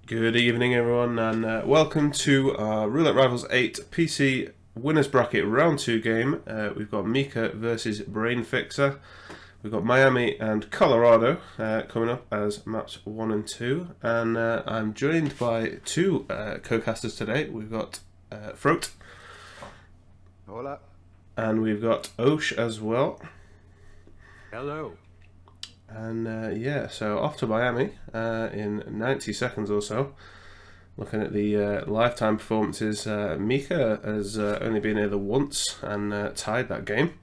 Good evening, everyone, and welcome to our Roulette Rivals 8 PC Winners Bracket Round 2 game. We've got Meekah versus Brainfixer. We've got Miami and Colorado coming up as maps 1 and 2. And I'm joined by two co-casters today. We've got Frote. Hola. And we've got OhS as well. Hello. And yeah, so off to Miami in 90 seconds or so. Looking at the lifetime performances, Meekah has only been here the once and tied that game.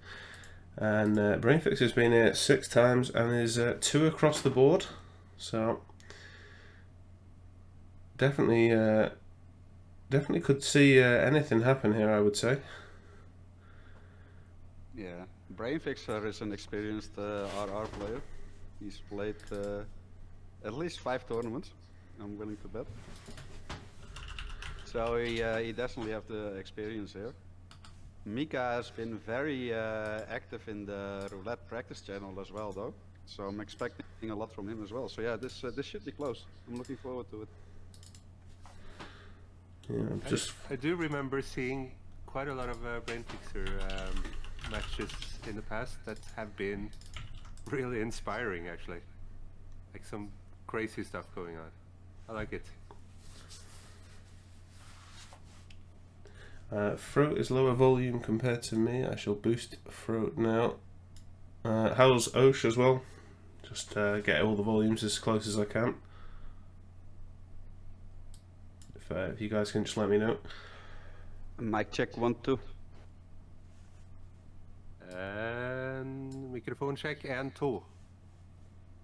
And Brainfixer's been here 6 times and is 2 across the board. So definitely could see anything happen here, I would say. Yeah, Brainfixer is an experienced RR player. He's played at least 5 tournaments, I'm willing to bet. So he definitely have the experience here. Meekah has been very active in the roulette practice channel as well, though. So I'm expecting a lot from him as well. So yeah, this should be close. I'm looking forward to it. Yeah, I do remember seeing quite a lot of Brainfixer matches in the past that have been really inspiring, actually. Like some crazy stuff going on. I like it. Frote is lower volume compared to me. I shall boost Frote now. How's OhS as well? Just get all the volumes as close as I can. If you guys can just let me know. Mic check 1, 2. And microphone check and 2.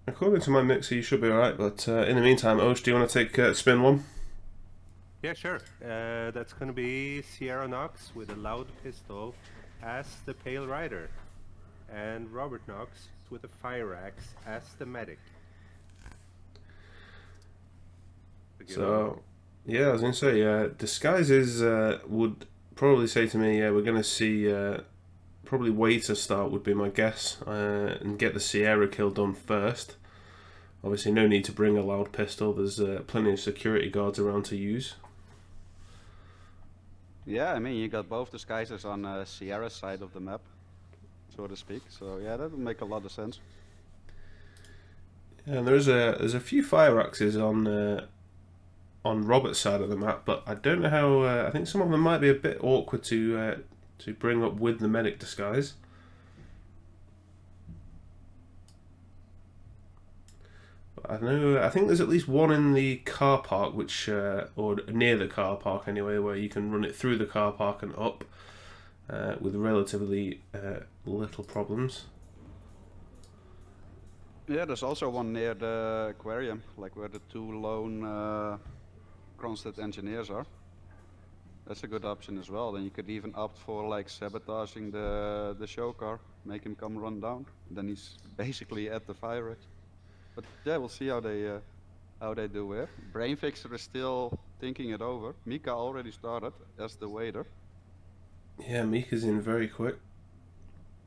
According to my mixer, you should be alright, but in the meantime, OhS, do you want to take spin 1? Yeah, sure. That's gonna be Sierra Knox with a loud pistol as the Pale Rider, and Robert Knox with a fire axe as the medic. So, yeah, I was going to say, disguises would probably say to me, yeah, we're going to see probably Waiter start would be my guess, and get the Sierra kill done first. Obviously, no need to bring a loud pistol. There's plenty of security guards around to use. Yeah, I mean, you got both disguises on Sierra's side of the map, so to speak. So yeah, that would make a lot of sense. Yeah, and there's a few fire axes on Robert's side of the map, but I don't know how. I think some of them might be a bit awkward to bring up with the medic disguise. I think there's at least one in the car park, which or near the car park anyway, where you can run it through the car park and up with relatively little problems. Yeah, there's also one near the aquarium, like where the 2 lone Kronstedt engineers are. That's a good option as well. Then you could even opt for like sabotaging the show car, make him come run down. Then he's basically at the fire exit. But yeah, we'll see how they do here. Brainfixer is still thinking it over. Meekah already started as the waiter. Yeah, Meekah's in very quick.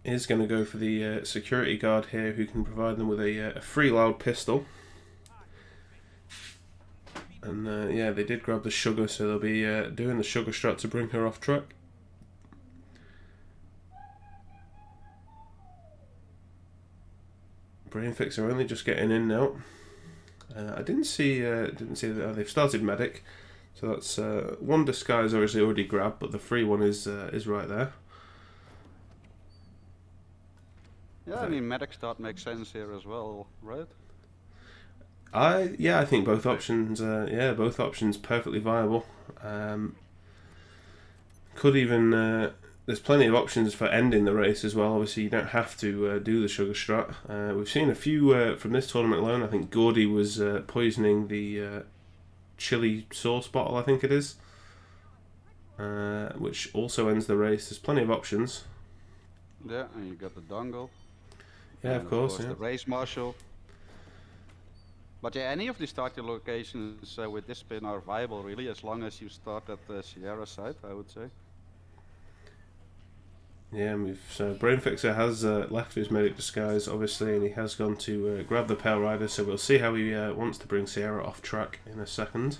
He's going to go for the security guard here, who can provide them with a free loud pistol. And yeah, they did grab the sugar, so they'll be doing the sugar strat to bring her off track. Brainfixer only just getting in now. I didn't see that they've started medic, so that's one disguise obviously already grabbed, but the free one is right there. Yeah, I mean medic start makes sense here as well, right? I think both options. Both options perfectly viable. Could even. There's plenty of options for ending the race as well. Obviously, you don't have to do the sugar strat. We've seen a few from this tournament alone. I think Gordy was poisoning the chili sauce bottle, I think it is, which also ends the race. There's plenty of options. Yeah, and you got the dongle. Yeah, of course. Yeah. The race marshal. But yeah, any of the starting locations with this spin are viable, really, as long as you start at the Sierra side, I would say. Yeah, and so Brainfixer has left his medic disguise, obviously, and he has gone to grab the Pale Rider, so we'll see how he wants to bring Sierra off track in a second.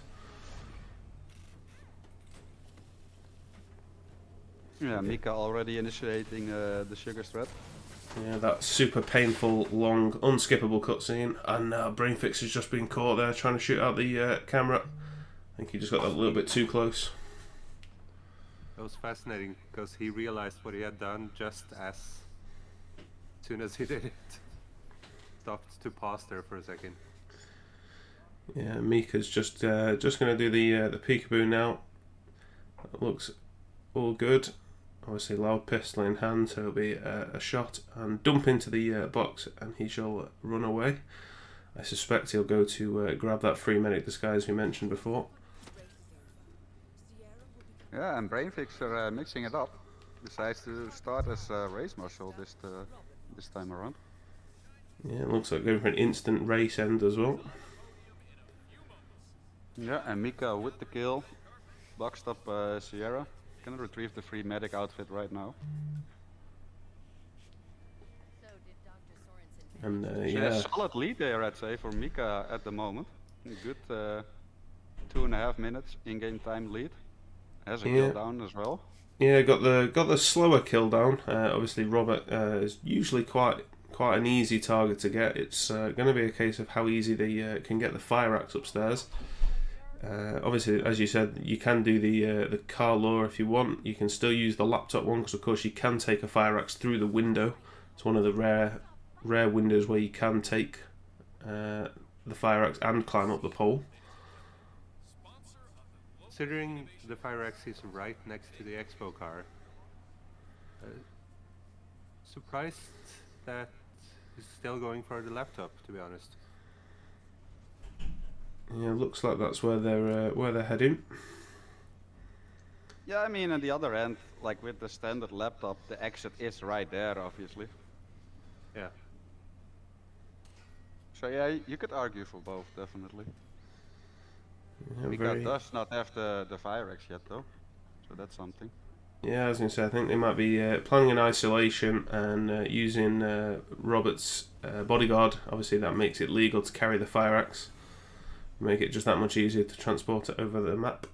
Yeah, Meekah already initiating the sugar threat. Yeah, that super painful, long, unskippable cutscene, and Brainfixer's just been caught there trying to shoot out the camera. I think he just got that a little bit too close. That was fascinating because he realized what he had done just as soon as he did it. Stopped to pause there for a second. Yeah, Meekah's just going to do the peekaboo now. It looks all good. Obviously, loud pistol in hand, so it'll be a shot and dump into the box, and he shall run away. I suspect he'll go to grab that free medic disguise we mentioned before. Yeah, and Brainfixer mixing it up. Decides to start as race marshal this time around. Yeah, it looks like going for an instant race end as well. Yeah, and Meekah with the kill. Boxed up Sierra. Can retrieve the free medic outfit right now. And Yeah, yeah, solid lead there, I'd say, for Meekah at the moment. Good 2.5 minutes in-game time lead. Has a kill down as well. yeah, got the slower kill down. Obviously, Robert is usually quite an easy target to get. It's going to be a case of how easy they can get the fire axe upstairs. Obviously, as you said, you can do the car lure if you want. You can still use the laptop one because, of course, you can take a fire axe through the window. It's one of the rare windows where you can take the fire axe and climb up the pole. Considering the fire axe is right next to the expo car, surprised that he's still going for the laptop, to be honest. Yeah, looks like that's where they're heading. Yeah, I mean, on the other end, like with the standard laptop, the exit is right there, obviously. Yeah. So yeah, you could argue for both, definitely. Yeah, Meekah does not have the fire axe yet, though, so that's something. Yeah, I was going to say, I think they might be planning an isolation and using Robert's bodyguard. Obviously, that makes it legal to carry the fire axe. Make it just that much easier to transport it over the map.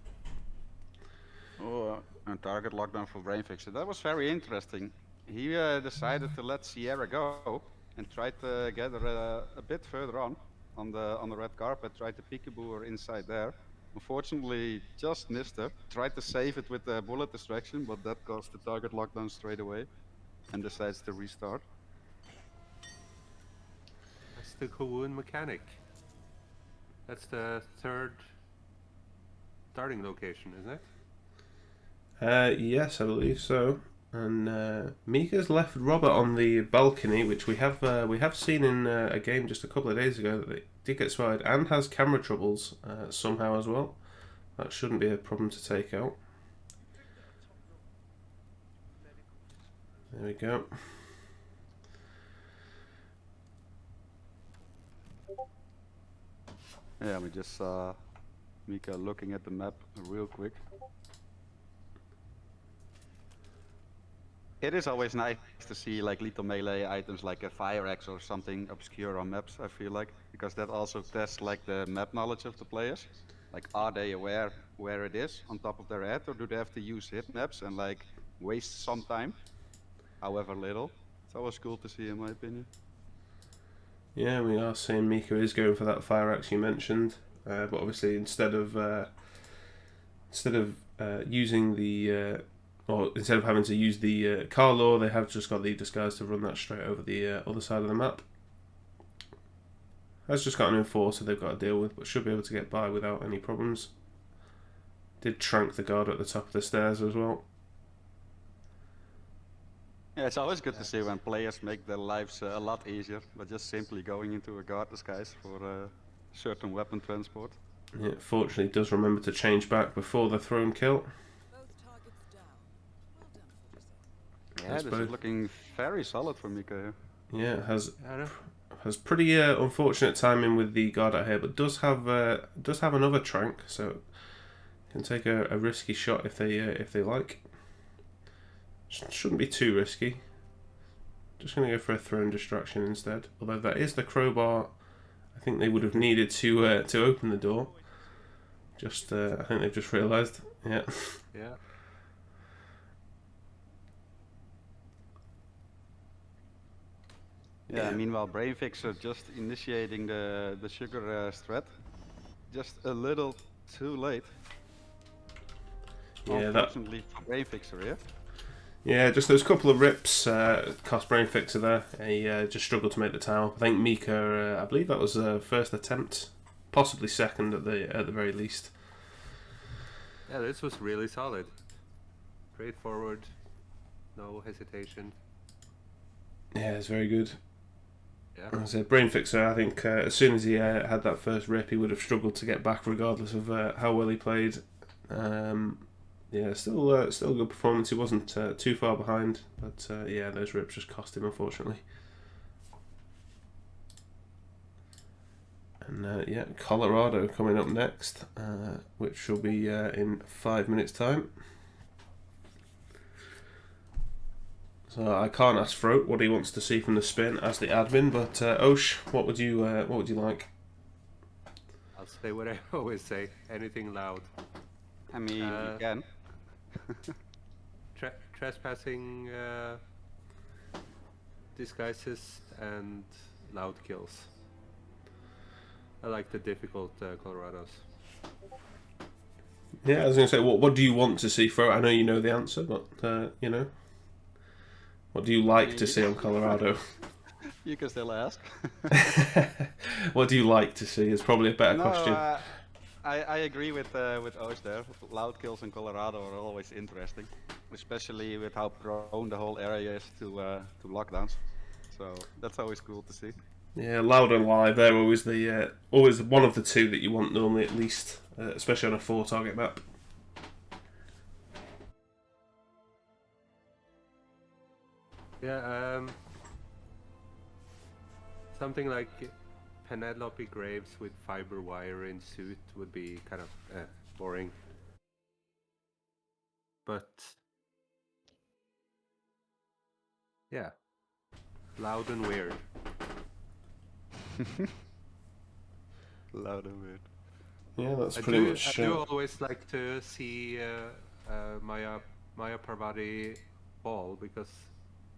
Oh, and target lockdown for Brainfixer. That was very interesting. He decided to let Sierra go and tried to get her a bit further on the red carpet. Tried to peekaboo her inside there. Unfortunately, just missed her. Tried to save it with the bullet distraction, but that caused the target lockdown straight away, and decides to restart. That's the Kowloon mechanic. That's the third starting location, isn't it? Yes, I believe so. And Meekah's left Robert on the balcony, which we have seen in a game just a couple of days ago that they did get spotted, and has camera troubles somehow as well. That shouldn't be a problem to take out. There we go. Yeah, we just saw Meekah looking at the map real quick. It is always nice to see like lethal melee items like a fire axe or something obscure on maps, I feel like, because that also tests like the map knowledge of the players. Like, are they aware where it is on top of their head, or do they have to use hit maps and like waste some time, however little? It's always cool to see, in my opinion. Yeah, we are seeing Meekah is going for that fire axe you mentioned, but obviously instead of using the or instead of having to use the car lure, they have just got the disguise to run that straight over the other side of the map. That's just got an enforcer they've got to deal with, but should be able to get by without any problems. Did trank the guard at the top of the stairs as well. Yeah, it's always good to see when players make their lives a lot easier, but just simply going into a guard disguise for certain weapon transport. Yeah, fortunately it does remember to change back before the thrown kill. Yeah, this is looking very solid for Meekah. Yeah, it has pretty unfortunate timing with the guard out here, but does have another trank, so can take a risky shot if they like. Shouldn't be too risky. Just going to go for a thrown distraction instead. Although that is the crowbar I think they would have needed to open the door. Just I think they've just realised. Yeah. Yeah. Yeah, meanwhile Brainfixer just initiating the sugar strat. Just a little too late. Yeah, unfortunately for Brainfixer, yeah? Yeah, just those couple of rips cost Brainfixer there. He just struggled to make the towel. I think Meekah, I believe that was first attempt, possibly second at the very least. Yeah, this was really solid. Straightforward, no hesitation. Yeah, it's very good. Yeah. As I said, Brainfixer, I think as soon as he had that first rip, he would have struggled to get back regardless of how well he played. Yeah, still a good performance. He wasn't too far behind, but yeah, those rips just cost him, unfortunately. And yeah, Colorado coming up next, which will be in 5 minutes' time. So I can't ask Frote what he wants to see from the spin as the admin, but Osh, what would you like? I'll say what I always say. Anything loud. I mean, you can. Trespassing disguises and loud kills. I like the difficult Colorados. Yeah, I was going to say, what do you want to see, Frote? I know you know the answer, but you know, what do you like to see on Colorado? You can still ask. What do you like to see is probably a better question. I agree with Osh there. Loud kills in Colorado are always interesting, especially with how prone the whole area is to lockdowns. So that's always cool to see. Yeah, loud and live. They're always the always one of the two that you want normally, at least, especially on a 4-target map. Yeah, something like Penelope Graves with fiber wire in suit would be kind of boring. But yeah, loud and weird. Loud and weird. Yeah, that's pretty much. I do always like to see Maya Parvati ball, because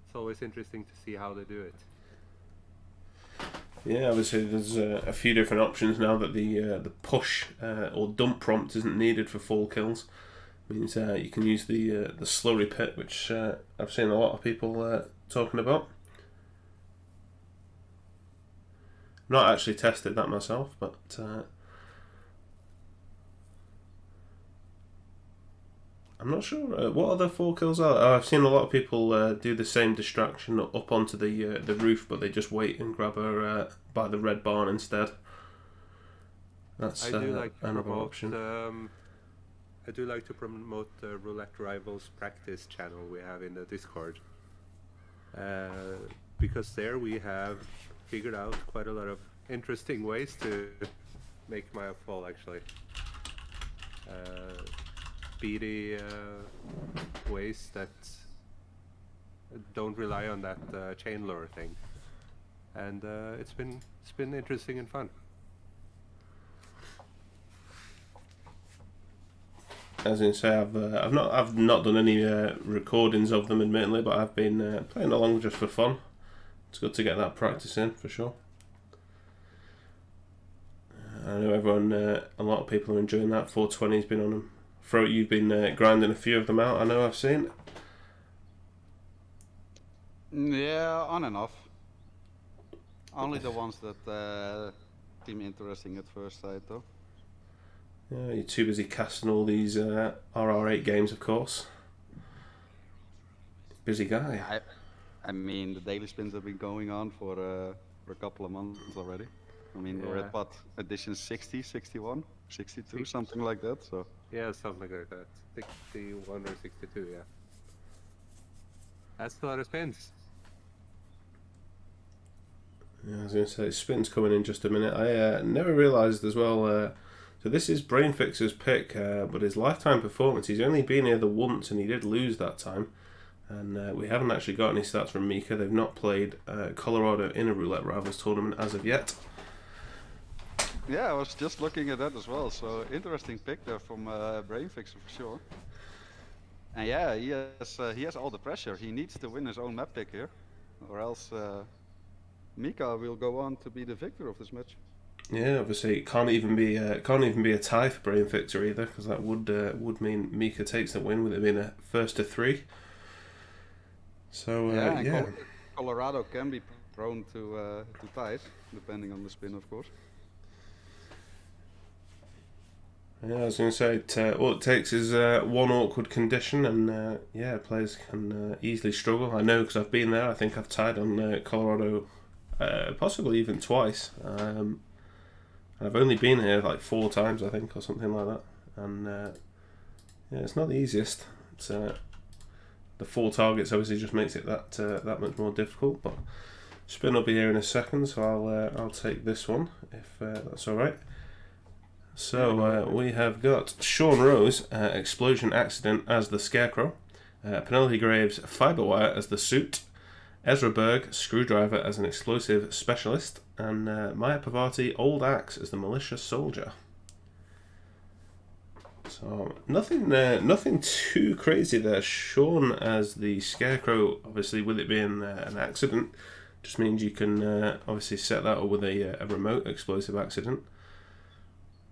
it's always interesting to see how they do it. Yeah, obviously there's a few different options now that the push or dump prompt isn't needed for full kills. It means you can use the slurry pit, which I've seen a lot of people talking about. Not actually tested that myself, but I'm not sure what other 4 kills are. I've seen a lot of people do the same distraction up onto the roof, but they just wait and grab her by the red barn instead. That's I do like to another promote, option. I do like to promote the Roulette Rivals practice channel we have in the Discord, because there we have figured out quite a lot of interesting ways to make Maya fall, actually. Speedy ways that don't rely on that chain lure thing, and it's been interesting and fun. As in say, I've not done any recordings of them, admittedly, but I've been playing along just for fun. It's good to get that practice in for sure. I know everyone, a lot of people are enjoying that. 420's been on them. Frote, you've been grinding a few of them out. I know I've seen. Yeah, on and off. Only the ones that seem interesting at first sight, though. Yeah, you're too busy casting all these RR8 games, of course. Busy guy. I mean, the daily spins have been going on for a couple of months already. I mean, we're at what, edition 60, 61, 62, something like that. So yeah, something like that. 61 or 62, yeah. That's a lot of spins. Yeah, I was going to say, spin's coming in just a minute. I never realised as well. So this is Brainfixer's pick, but his lifetime performance, he's only been here the once and he did lose that time. And we haven't actually got any stats from Meekah. They've not played Colorado in a Roulette Rivals tournament as of yet. Yeah, I was just looking at that as well. So interesting pick there from Brainfixer for sure. And yeah, he has all the pressure. He needs to win his own map pick here, or else Meekah will go on to be the victor of this match. Yeah, obviously it can't even be a tie for Brainfixer either, because that would mean Meekah takes the win with it being a first to 3. So yeah. Colorado can be prone to ties, depending on the spin, of course. Yeah, I was going to say, all it takes is one awkward condition, and yeah, players can easily struggle. I know because I've been there. I think I've tied on Colorado, possibly even twice. I've only been here like 4 times, I think, or something like that. And yeah, it's not the easiest. It's the 4 targets obviously just makes it that much more difficult. But spin will be here in a second, so I'll take this one if that's all right. So we have got Sean Rose, Explosion Accident as the Scarecrow, Penelope Graves, Fiberwire as the Suit, Ezra Berg, Screwdriver as an Explosive Specialist, and Maya Pavati, Old Axe as the Militia Soldier. So nothing too crazy there. Sean as the Scarecrow, obviously with it being an accident, just means you can obviously set that up with a remote explosive accident.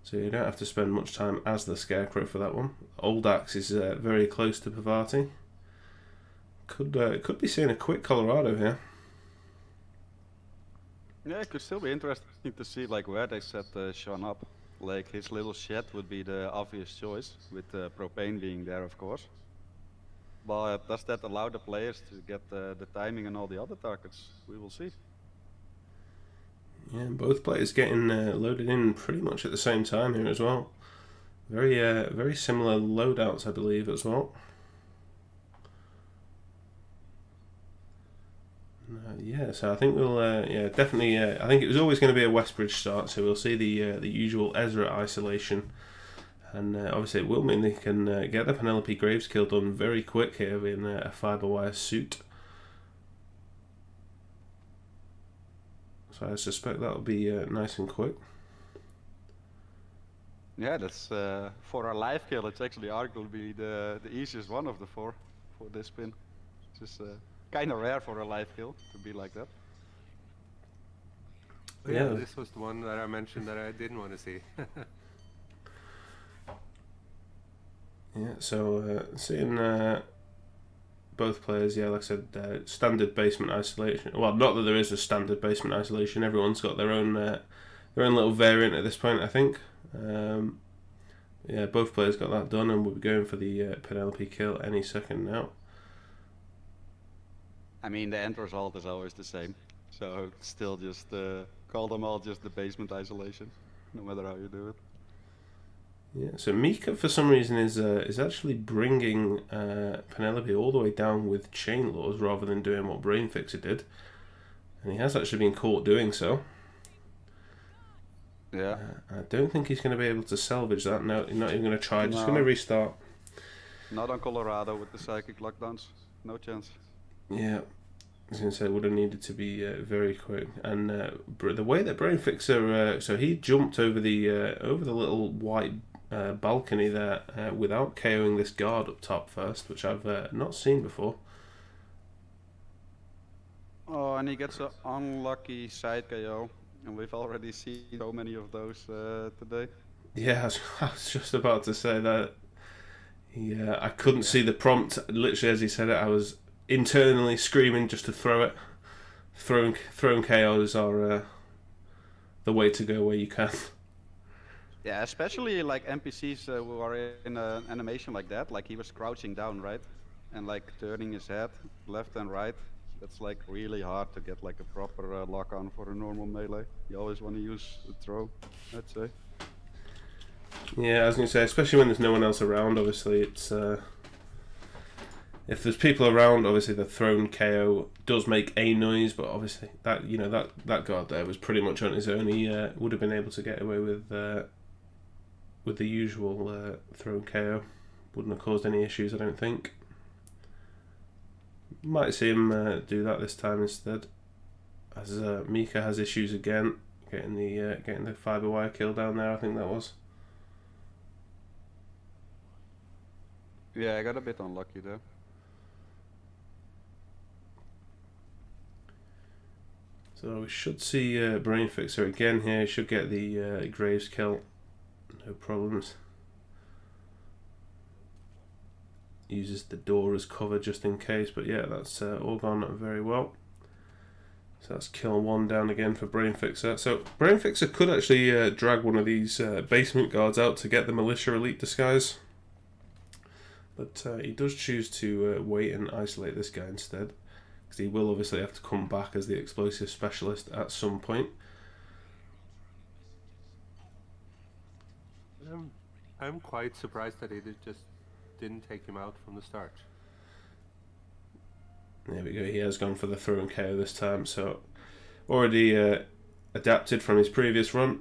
So you don't have to spend much time as the Scarecrow for that one. Old Axe is very close to Pavati. Could be seeing a quick Colorado here. Yeah, it could still be interesting to see like where they set Sean up. Like his little shed would be the obvious choice, with propane being there, of course. But does that allow the players to get the timing and all the other targets? We will see. Yeah, both players getting loaded in pretty much at the same time here as well. Very similar loadouts, I believe, as well. Yeah, so I think we'll definitely. I think it was always going to be a Westbridge start, so we'll see the usual Ezra isolation, and obviously it will mean they can get the Penelope Graves kill done very quick here in a Fiberwire Suit. So I suspect that'll be nice and quick. Yeah, that's for a live kill. It's actually arguably the easiest one of the 4 for this spin. It's just kind of rare for a live kill to be like that. Yeah, this was the one that I mentioned that I didn't want to see. Yeah, so seeing both players, yeah, like I said, standard basement isolation. Well, not that there is a standard basement isolation. Everyone's got their own little variant at this point, I think. Yeah, both players got that done, and we'll be going for the Penelope kill any second now. I mean, the end result is always the same, so still just call them all just the basement isolation, no matter how you do it. Yeah, so Meekah for some reason is actually bringing Penelope all the way down with chain laws rather than doing what Brainfixer did, and he has actually been caught doing so. Yeah. I don't think he's going to be able to salvage that. No, he's not even going to try. Just going to restart. Not on Colorado with the psychic lockdowns. No chance. Yeah. I was going to say it would have needed to be very quick. And the way that Brainfixer, so he jumped over the little white balcony there without KOing this guard up top first, which I've not seen before. Oh, and he gets an unlucky side KO. And we've already seen so many of those today. Yeah, I was just about to say that. Yeah, I couldn't see the prompt. Literally, as he said it, I was internally screaming just to throw it. Throwing KOs are the way to go where you can. Yeah, especially like NPCs who are in an animation like that. Like he was crouching down, right? And like turning his head left and right. That's like really hard to get like a proper lock on for a normal melee. You always want to use the throw, I'd say. Yeah, I was going to say, especially when there's no one else around, obviously it's... if there's people around, obviously the thrown KO does make a noise, but obviously that that guard there was pretty much on his own. He would have been able to get away with the usual thrown KO. Wouldn't have caused any issues, I don't think. Might see him do that this time instead, as Meekah has issues again getting the fibre wire kill down there. I think that was. Yeah, I got a bit unlucky there. So we should see Brainfixer again here. He should get the Graves kill, no problems. Uses the door as cover just in case, but yeah, that's all gone very well. So that's kill 1 down again for Brainfixer. So Brainfixer could actually drag one of these basement guards out to get the Militia Elite disguise, but he does choose to wait and isolate this guy instead, because he will obviously have to come back as the explosive specialist at some point. I'm quite surprised that he just didn't take him out from the start. There we go, he has gone for the throw and KO this time, so already adapted from his previous run.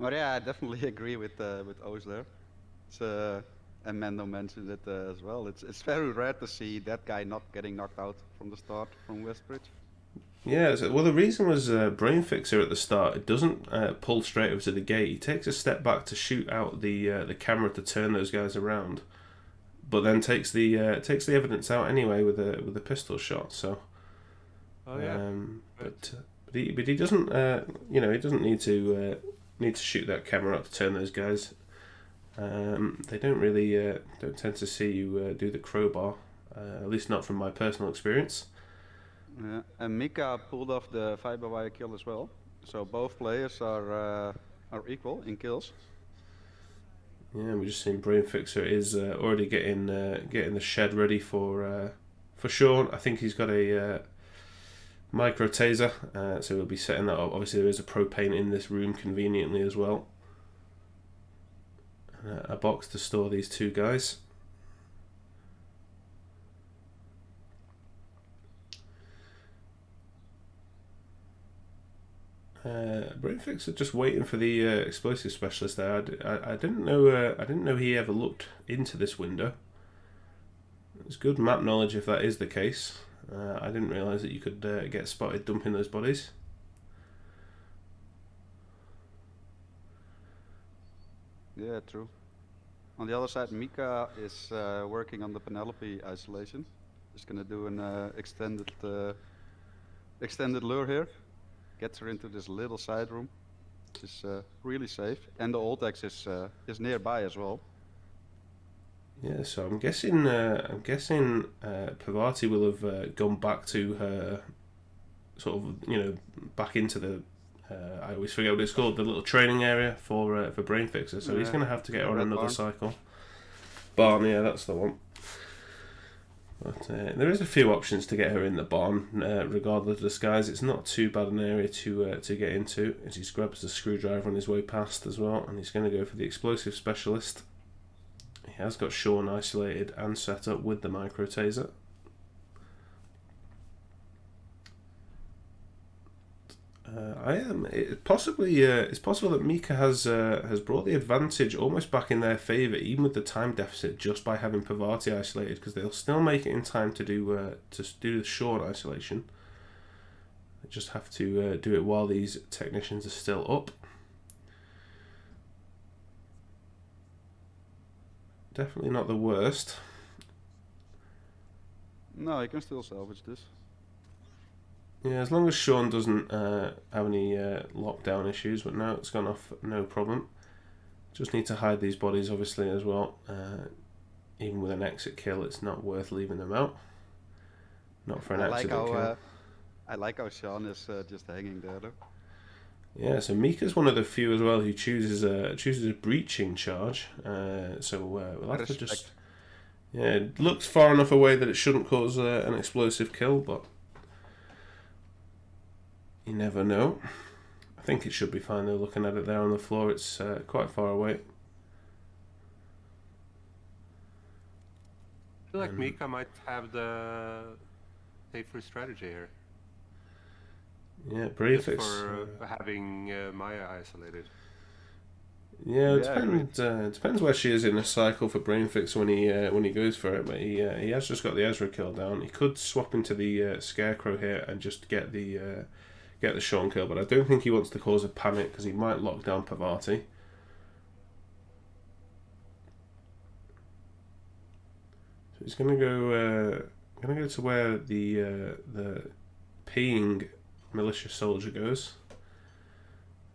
Well, yeah, I definitely agree with OhS there. It's, and Mando mentioned it as well. It's very rare to see that guy not getting knocked out from the start from Westbridge. Yeah, so, well, the reason was Brainfixer at the start. It doesn't pull straight over to the gate. He takes a step back to shoot out the camera to turn those guys around, but then takes the evidence out anyway with a pistol shot. So, Oh yeah. but he doesn't he doesn't need to shoot that camera up to turn those guys. They don't really don't tend to see you do the crowbar, at least not from my personal experience. Yeah, and Meekah pulled off the fiber wire kill as well. So both players are equal in kills. Yeah, we've just seen Brainfixer is already getting the shed ready for Sean. I think he's got a micro taser, so we'll be setting that up. Obviously, there is a propane in this room conveniently as well. A box to store these two guys. Brainfixer just waiting for the explosive specialist there. I didn't know he ever looked into this window. It's good map knowledge if that is the case. I didn't realise that you could get spotted dumping those bodies. Yeah, true. On the other side, Meekah is working on the Penelope isolation. Just gonna do an extended lure here. Gets her into this little side room, which is really safe, and the old X is nearby as well. Yeah, so I'm guessing Pavati will have gone back to her sort of back into the I always forget what it's called, the little training area for Brainfixer. So he's going to have to get her on another barn. cycle. Barn, yeah, that's the one. But there is a few options to get her in the barn, regardless of disguise. It's not too bad an area to get into. As he grabs the screwdriver on his way past as well, and he's going to go for the explosive specialist. He has got Sean isolated and set up with the micro taser. It's possible that Meekah has brought the advantage almost back in their favour, even with the time deficit, just by having Pavati isolated, because they'll still make it in time to do the short isolation. They just have to do it while these technicians are still up. Definitely not the worst. No, you can still salvage this. Yeah, as long as Sean doesn't have any lockdown issues, but no, it's gone off no problem. Just need to hide these bodies, obviously, as well. Even with an exit kill, it's not worth leaving them out. Not for an accident kill. I like how Sean is just hanging there, though. Yeah, so Meekah's one of the few as well who chooses a breaching charge. So we'll have to just... Yeah, it looks far enough away that it shouldn't cause an explosive kill, but... You never know. I think it should be fine though, looking at it there on the floor. It's quite far away. I feel like Meekah might have the safer strategy here. Yeah, Brainfixer for having Maya isolated. Yeah, it Yeah, agreed. depends where she is in the cycle for Brainfixer when he goes for it. But he has just got the Ezra kill down. He could swap into the Scarecrow here and just get the Sean kill. But I don't think he wants to cause a panic because he might lock down Pavati. So he's gonna go to where the peeing militia soldier goes.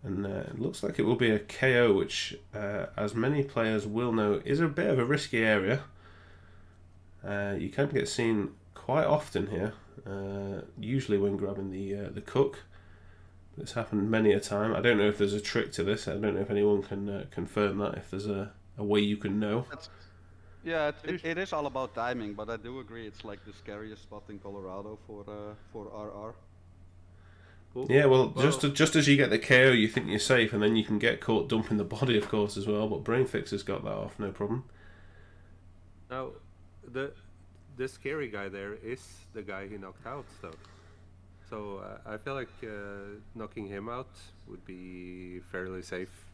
And it looks like it will be a KO, which, as many players will know, is a bit of a risky area. You can get seen quite often here, usually when grabbing the cook. It's happened many a time. I don't know if there's a trick to this. I don't know if anyone can confirm that, if there's a way you can know. Yeah, it is all about timing, but I do agree it's like the scariest spot in Colorado for RR. Yeah, well, just as you get the KO, you think you're safe, and then you can get caught dumping the body, of course, as well. But Brainfixer's got that off, no problem. Now, the scary guy there is the guy he knocked out, though. So I feel like knocking him out would be fairly safe.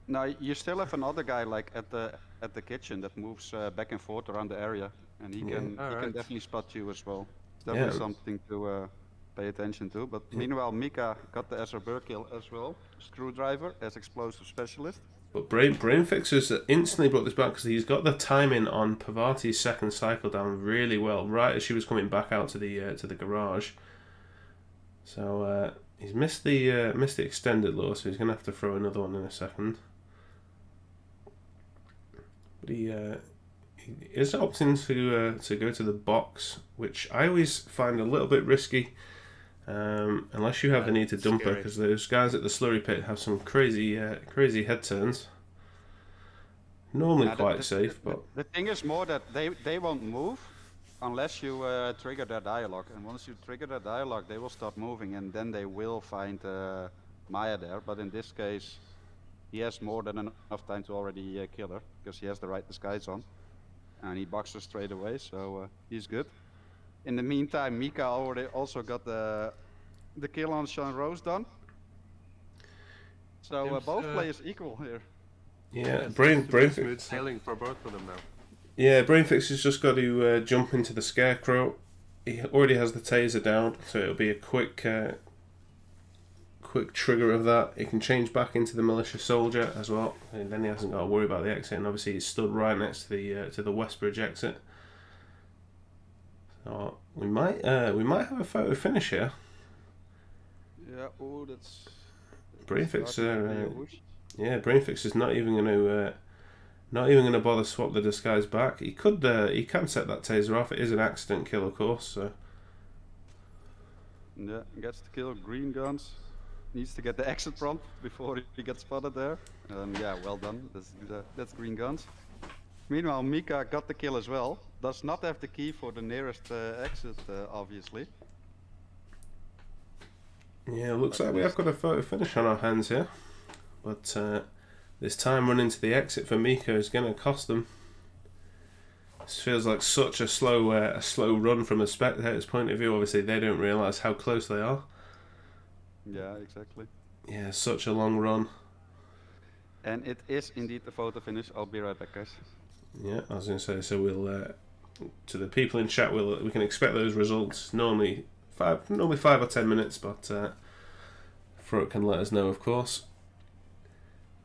Now you still have another guy like at the kitchen that moves back and forth around the area, and he can definitely spot you as well. It's definitely something to pay attention to. But meanwhile, Meekah got the Ezra kill as well. Screwdriver as explosive specialist. But Brainfixer's instantly brought this back because he's got the timing on Pavati's second cycle down really well, right as she was coming back out to the garage. So he's missed the extended lure, so he's gonna have to throw another one in a second. But he is opting to go to the box, which I always find a little bit risky. Unless you have the need to dump her, because those guys at the slurry pit have some crazy head turns. Normally quite safe, but the thing is more that they won't move unless you trigger their dialogue, and once you trigger their dialogue, they will start moving, and then they will find Maya there. But in this case, he has more than enough time to already kill her because he has the right disguise on, and he boxes straight away, so he's good. In the meantime, Meekah already also got the kill on Sean Rose done. So both players equal here. Yeah, Brainfixer sailing for both of them now. Yeah, Brainfixer's just got to jump into the Scarecrow. He already has the taser down, so it'll be a quick trigger of that. He can change back into the militia soldier as well, and then he hasn't got to worry about the exit. And obviously, he's stood right next to the Westbridge exit. So we might have a photo finish here. Yeah. Oh, that's Brainfixer. Brainfixer's not even going to bother swap the disguise back. He can set that taser off. It is an accident kill, of course. So. Yeah, gets to kill green guns. Needs to get the exit prompt before he gets spotted there. Yeah, well done. That's green guns. Meanwhile, Meekah got the kill as well. Does not have the key for the nearest exit, obviously. Yeah, looks like we have got a photo finish on our hands here. But this time running to the exit for Meekah is going to cost them. This feels like such a slow run from a spectator's point of view. Obviously, they don't realise how close they are. Yeah, exactly. Yeah, such a long run. And it is indeed the photo finish. I'll be right back, guys. Yeah, I was going to say, so we'll to the people in chat, we can expect those results normally 5 or 10 minutes, but Frote can let us know, of course.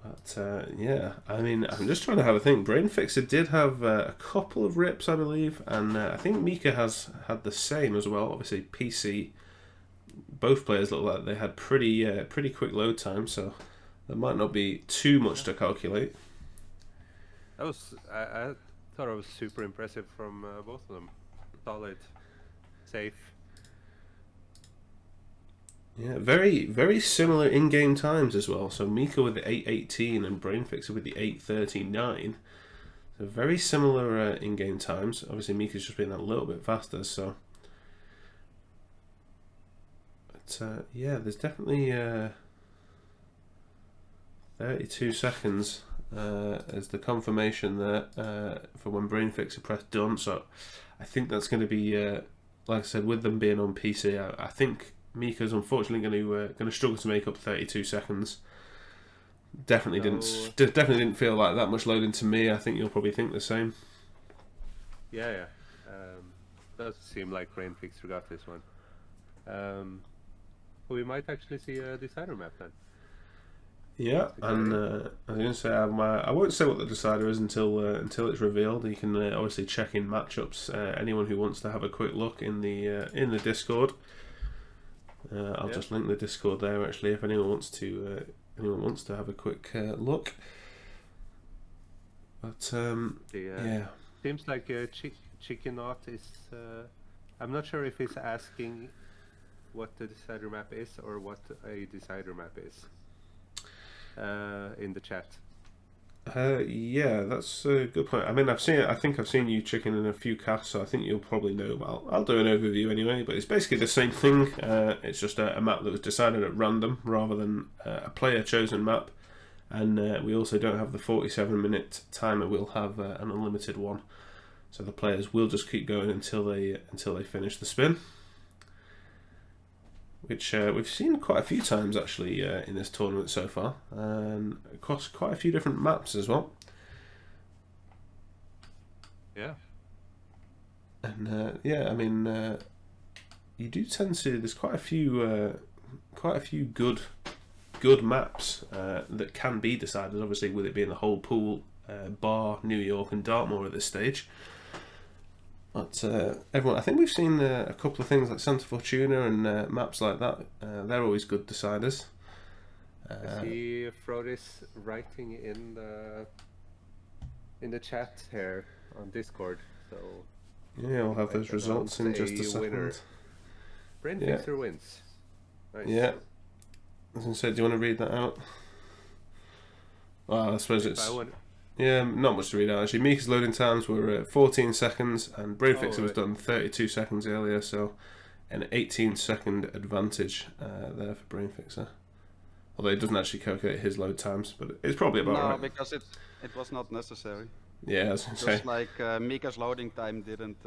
But yeah, I mean, I'm just trying to have a think. Brainfixer did have a couple of rips, I believe, and I think Meekah has had the same as well. Obviously, PC, both players look like they had pretty quick load time, so there might not be too much to calculate. I thought it was super impressive from both of them. Solid, safe. Yeah, very, very similar in-game times as well. So Meekah with the 8:18 and Brainfixer with the 8:39. So very similar in-game times. Obviously, Meekah's just been a little bit faster. So, but yeah, there's definitely 32 seconds as the confirmation there for when Brainfixer pressed done. So I think that's going to be, like I said, with them being on PC, I think Meekah's unfortunately going to struggle to make up 32 seconds. Definitely No. definitely didn't feel like that much loading to me. I think you'll probably think the same. Yeah. Does seem like Brainfixer got this one. We might actually see a decider map then. Yeah, and I was going to say I won't say what the decider is until it's revealed. You can obviously check in matchups. Anyone who wants to have a quick look in the Discord, I'll just link the Discord there. Actually, if anyone wants to have a quick look. But yeah, seems like Chickenout is. I'm not sure if he's asking what the decider map is or what a decider map is. In the chat. Yeah, that's a good point. I mean, I think I've seen you chicken in a few casts, so I think you'll probably know. Well, I'll do an overview anyway, but it's basically the same thing. It's just a map that was decided at random rather than a player chosen map, and we also don't have the 47-minute timer. We'll have an unlimited one, so the players will just keep going until they finish the spin. Which we've seen quite a few times actually in this tournament so far, and across quite a few different maps as well. Yeah. And yeah, I mean, you do tend to. There's quite a few good maps that can be decided. Obviously, with it being the whole pool, bar New York and Dartmoor at this stage. But everyone, I think we've seen a couple of things like Santa Fortuna and maps like that. They're always good deciders. I see Frote is writing in the chat here on Discord. So yeah, we'll have those results in just a second. Winner. Brainfixer wins. Nice. Yeah. As I said, do you want to read that out? Well, I suppose yeah, not much to read out actually. Meekah's loading times were 14 seconds and Brainfixer was done 32 seconds earlier, so an 18-second advantage there for Brainfixer. Although it doesn't actually calculate his load times, but it's probably about right. No, because it was not necessary. Yeah, I was going to say. Just like Meekah's loading time didn't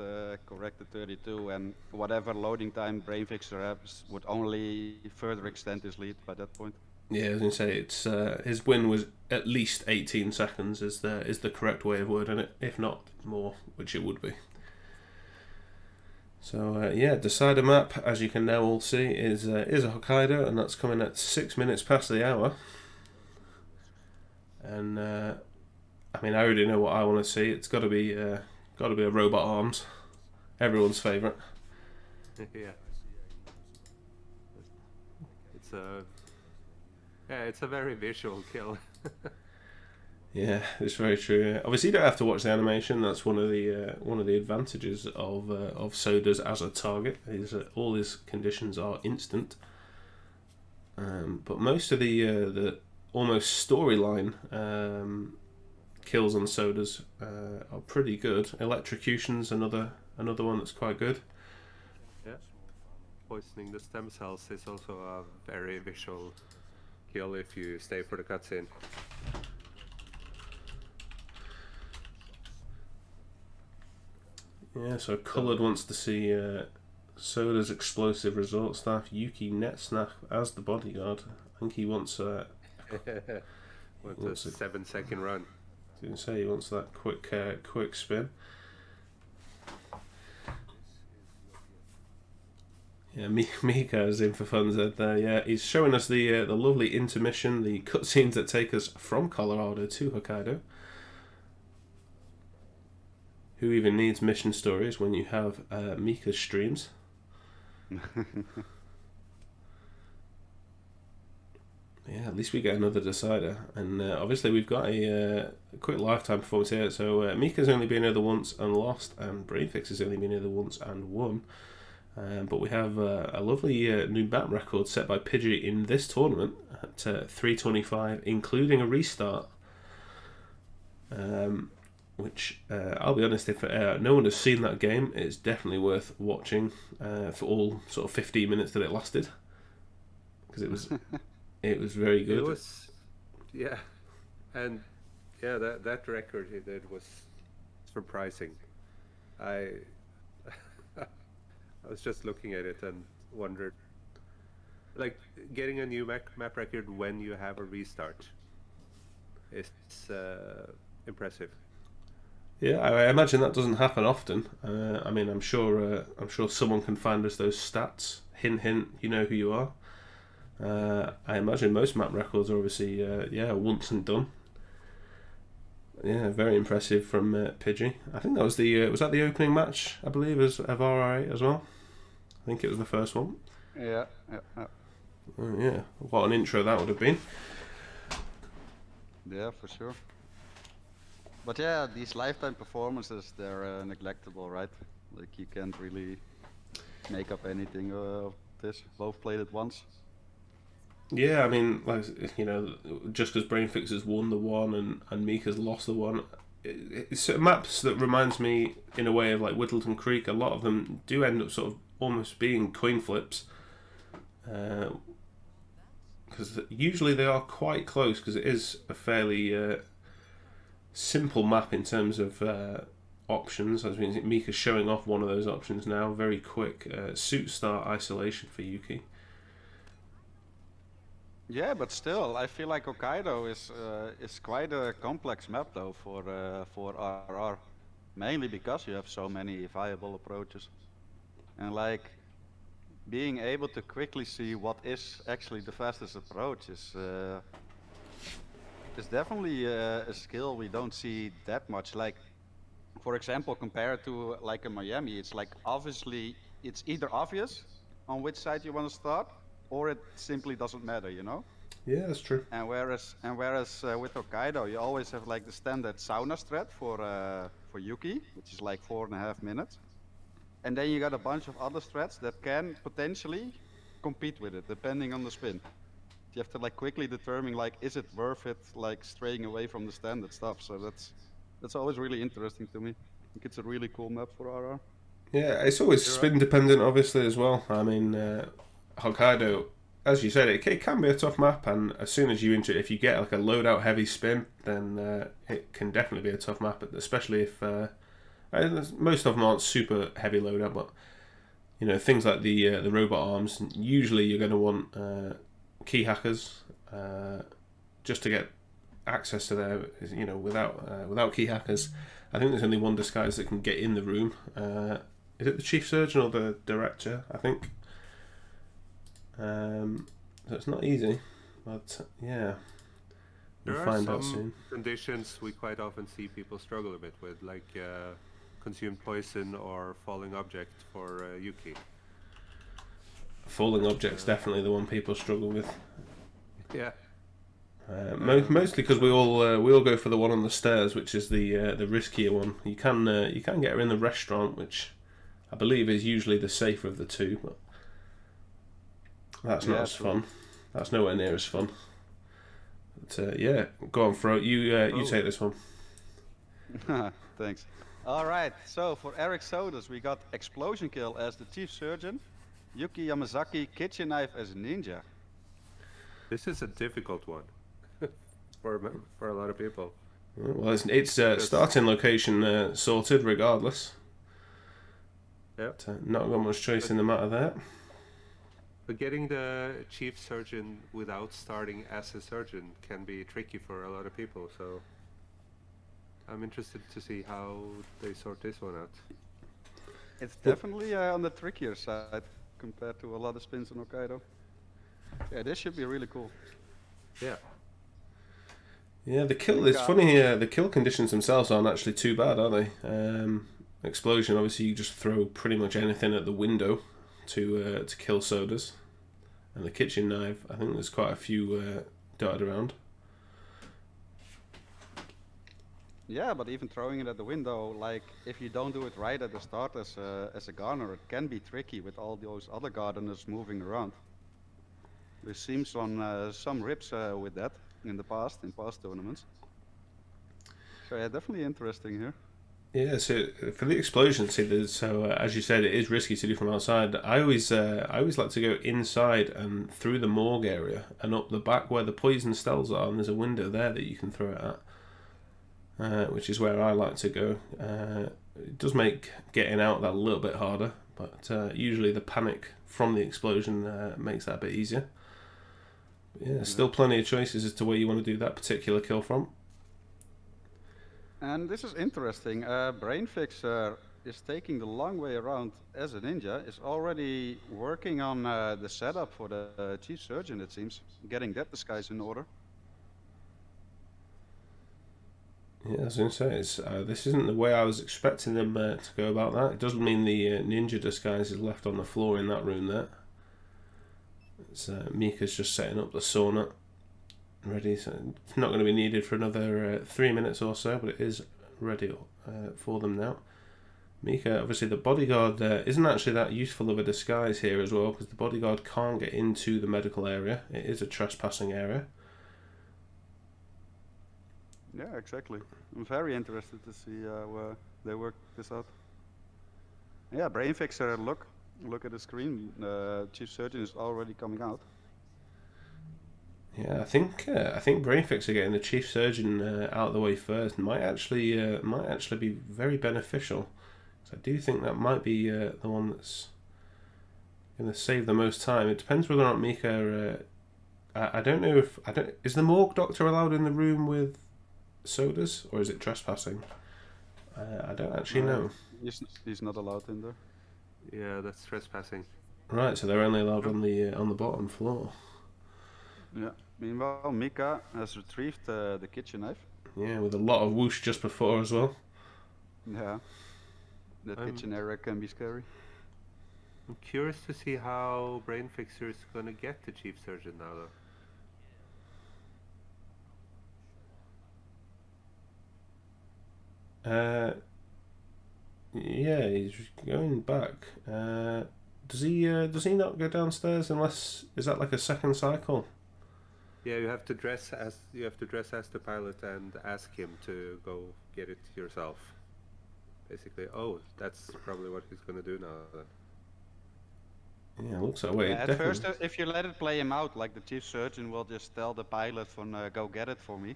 correct the 32, and whatever loading time Brainfixer has would only further extend his lead by that point. Yeah, I was going to say it's his win was at least 18 seconds is the correct way of wording it, if not more, which it would be. So yeah, decider map, as you can now all see, is a Hokkaido, and that's coming at 6 minutes past the hour. And I mean, I already know what I want to see. It's got to be a robot arms, everyone's favourite. Yeah. It's a very visual kill. Yeah, it's very true. Obviously, you don't have to watch the animation. That's one of the advantages of Sodas as a target. Is all his conditions are instant. But most of the almost storyline kills on Sodas are pretty good. Electrocution's another one that's quite good. Yeah, poisoning the stem cells is also a very visual kill if you stay for the cutscene. Yeah, so Coloured wants to see Soda's explosive resort staff Yuki Netsnap as the bodyguard. I think he wants a 7-second run. I was going to say he wants that quick spin. Yeah, Meekah is in for fun there. Yeah, he's showing us the lovely intermission, the cutscenes that take us from Colorado to Hokkaido. Who even needs mission stories when you have Meekah's streams? Yeah, at least we get another decider. And obviously we've got a quick lifetime performance here. So Meekah's only been here the once and lost, and Brainfixer's only been here the once and won. But we have a lovely new map record set by Pidgey in this tournament at 3:25, including a restart. Which, I'll be honest, if no one has seen that game, it's definitely worth watching for all sort of 15 minutes that it lasted. Because it was very good. It was, yeah. And yeah, that record he did was surprising. I was just looking at it and wondered, like, getting a new map record when you have a restart. is impressive. Yeah, I imagine that doesn't happen often. I mean, I'm sure someone can find us those stats. Hint, hint. You know who you are. I imagine most map records are obviously once and done. Yeah, very impressive from Pidgey. I think that was was that the opening match, I believe, of RR8 as well. I think it was the first one. Yeah. Oh, yeah, what an intro that would have been. Yeah, for sure. But yeah, these lifetime performances, they're neglectable, right? Like, you can't really make up anything of this. Both played it once. Yeah, I mean, like, just because Brainfixer's won the one and Meekah's lost the one, it's maps that reminds me in a way of like Whittleton Creek. A lot of them do end up sort of almost being coin flips, because usually they are quite close, because it is a fairly simple map in terms of options. I mean, Meekah's showing off one of those options now. Very quick suit start isolation for Yuki. Yeah, but still, I feel like Hokkaido is quite a complex map though for RR, mainly because you have so many viable approaches, and like being able to quickly see what is actually the fastest approach is definitely a skill we don't see that much. Like, for example, compared to like a Miami, it's like obviously it's either obvious on which side you want to start, or it simply doesn't matter, you know? Yeah, that's true. And whereas with Hokkaido, you always have like the standard sauna strat for Yuki, which is like 4.5 minutes. And then you got a bunch of other strats that can potentially compete with it, depending on the spin. You have to like quickly determine like, is it worth it, like straying away from the standard stuff. So that's always really interesting to me. I think it's a really cool map for RR. Yeah, it's always spin dependent, obviously, as well. I mean, Hokkaido, as you said, it can be a tough map, and as soon as if you get like a loadout heavy spin, then it can definitely be a tough map, especially if most of them aren't super heavy loadout, but things like the robot arms. Usually, you're going to want key hackers just to get access to their, without key hackers. I think there's only one disguise that can get in the room. Is it the chief surgeon or the director? I think. So it's not easy, but yeah, we'll find out soon. There are some conditions we quite often see people struggle a bit with, like consumed poison or falling object for Yuki. Falling object's definitely the one people struggle with. Yeah. Mostly because we all go for the one on the stairs, which is the riskier one. You can get her in the restaurant, which I believe is usually the safer of the two, but that's not as fun. That's nowhere near as fun. But yeah, go on, Frote. You take this one. Thanks. All right. So for Eric Sodas, we got Explosion Kill as the chief surgeon, Yuki Yamazaki Kitchen Knife as ninja. This is a difficult one for a lot of people. Well, it's starting location sorted regardless. Yep. Not got much choice in the matter there. But getting the chief surgeon without starting as a surgeon can be tricky for a lot of people, so I'm interested to see how they sort this one out. It's definitely on the trickier side compared to a lot of spins in Hokkaido. Yeah, this should be really cool. Yeah. Yeah, the kill is funny. The kill conditions themselves aren't actually too bad, are they? Explosion, obviously, you just throw pretty much anything at the window to kill sodas, and the kitchen knife, I think there's quite a few dotted around. Yeah, but even throwing it at the window, like if you don't do it right at the start as a gardener, it can be tricky with all those other gardeners moving around. We've seen some rips with that in past tournaments. So yeah, definitely interesting here. Yeah, so for the explosion, as you said, it is risky to do from outside. I always like to go inside and through the morgue area and up the back where the poison cells are, and there's a window there that you can throw it at, which is where I like to go. It does make getting out that a little bit harder, but usually the panic from the explosion makes that a bit easier. But yeah, still plenty of choices as to where you want to do that particular kill from. And this is interesting. Brainfixer is taking the long way around as a ninja, is already working on the setup for the chief surgeon, it seems. Getting that disguise in order. Yeah, I was going to say, this isn't the way I was expecting them to go about that. It doesn't mean the ninja disguise is left on the floor in that room there. It's, Meekah's just setting up the sauna. Ready, so it's not going to be needed for another 3 minutes or so, but it is ready for them now. Meekah, obviously the bodyguard isn't actually that useful of a disguise here as well, because the bodyguard can't get into the medical area. It is a trespassing area. Yeah, exactly. I'm very interested to see how they work this out. Yeah, Brainfixer, look at the screen. Chief surgeon is already coming out. Yeah, I think Brainfixer getting the chief surgeon out of the way first might actually be very beneficial. So I do think that might be the one that's going to save the most time. It depends whether or not Meekah. I don't know if is the morgue doctor allowed in the room with sodas, or is it trespassing? I don't actually know. He's not allowed in there. Yeah, that's trespassing. Right, so they're only allowed on the bottom floor. Yeah. Meanwhile, Meekah has retrieved the kitchen knife. Yeah, with a lot of whoosh just before as well. Yeah. The kitchen area can be scary. I'm curious to see how Brainfixer is going to get the chief surgeon now, though. Yeah, he's going back. Does he not go downstairs unless is that like a second cycle? Yeah, you have to dress as the pilot and ask him to go get it yourself. Basically, that's probably what he's gonna do now. Then. Yeah, looks that way. Yeah, at first, if you let it play him out, like the chief surgeon will just tell the pilot from go get it for me.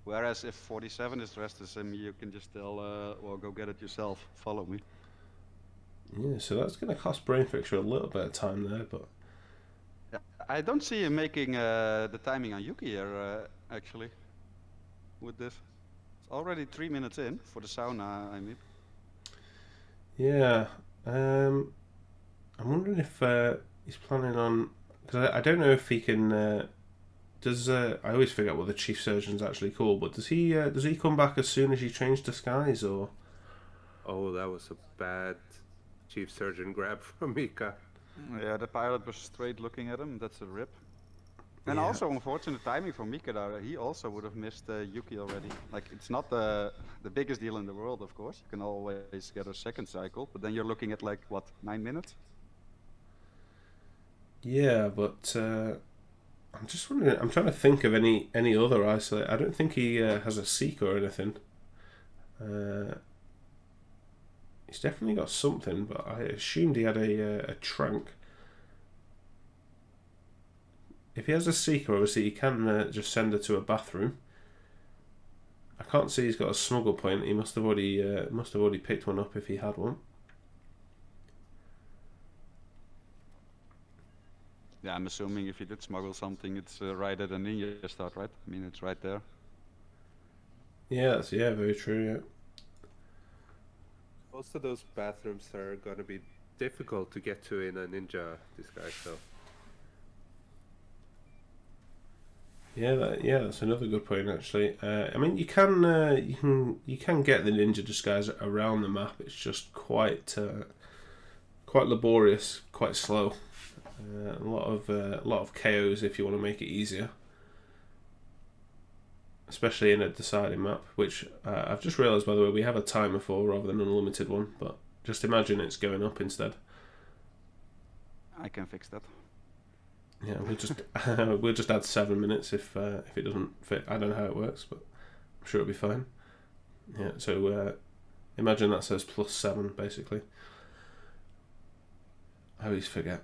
Whereas if 47 is dressed as him, you can just tell, well, go get it yourself. Follow me. Yeah, so that's going to cost Brainfixer a little bit of time there, but I don't see him making the timing on Yuki here, actually, with this. It's already 3 minutes in for the sauna, I mean. Yeah, I'm wondering if he's planning on... Because I don't know if he can... I always forget what the chief surgeon's actually called, but does he come back as soon as he changed disguise, or...? Oh, that was a bad chief surgeon grab from Meekah. Yeah, the pilot was straight looking at him. That's a rip. And also, unfortunate timing for Meekah there. He also would have missed Yuki already. Like, it's not the biggest deal in the world, of course. You can always get a second cycle, but then you're looking at like, what, 9 minutes? Yeah, but I'm just wondering. I'm trying to think of any other isolate. I don't think he has a seeker or anything. He's definitely got something, but I assumed he had a trunk. If he has a seeker, obviously he can just send her to a bathroom. I can't see he's got a smuggle point. He must have already picked one up if he had one. Yeah, I'm assuming if he did smuggle something, it's right at the ninja start, right? I mean, it's right there. Yeah, very true. Yeah. Most of those bathrooms are gonna be difficult to get to in a ninja disguise, though. Yeah, that's another good point actually. I mean, you can get the ninja disguise around the map. It's just quite laborious, quite slow. A lot of KOs if you want to make it easier, especially in a deciding map. Which I've just realised, by the way, we have a timer for rather than an unlimited one. But just imagine it's going up instead. I can fix that. Yeah, we'll just add 7 minutes if it doesn't fit. I don't know how it works, but I'm sure it'll be fine. Yeah, so imagine that says +7 basically. I always forget.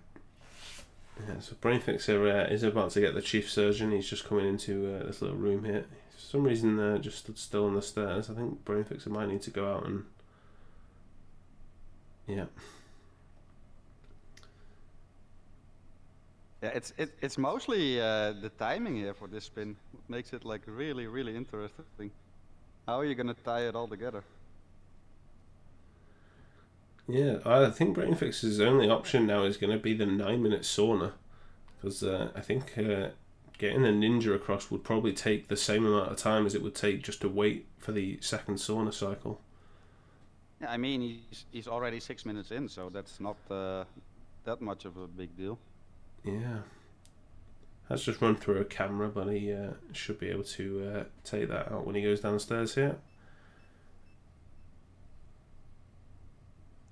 Yeah, so Brainfixer is about to get the chief surgeon. He's just coming into this little room here. For some reason, just stood still on the stairs. I think Brainfixer might need to go out and... Yeah. Yeah, it's mostly the timing here for this spin. What makes it like really, really interesting. How are you gonna tie it all together? Yeah, I think Brainfixer's only option now is going to be the 9-minute sauna, because I think getting a ninja across would probably take the same amount of time as it would take just to wait for the second sauna cycle. Yeah, I mean he's already 6 minutes in, so that's not that much of a big deal. Yeah. That's just run through a camera, but he should be able to take that out when he goes downstairs here.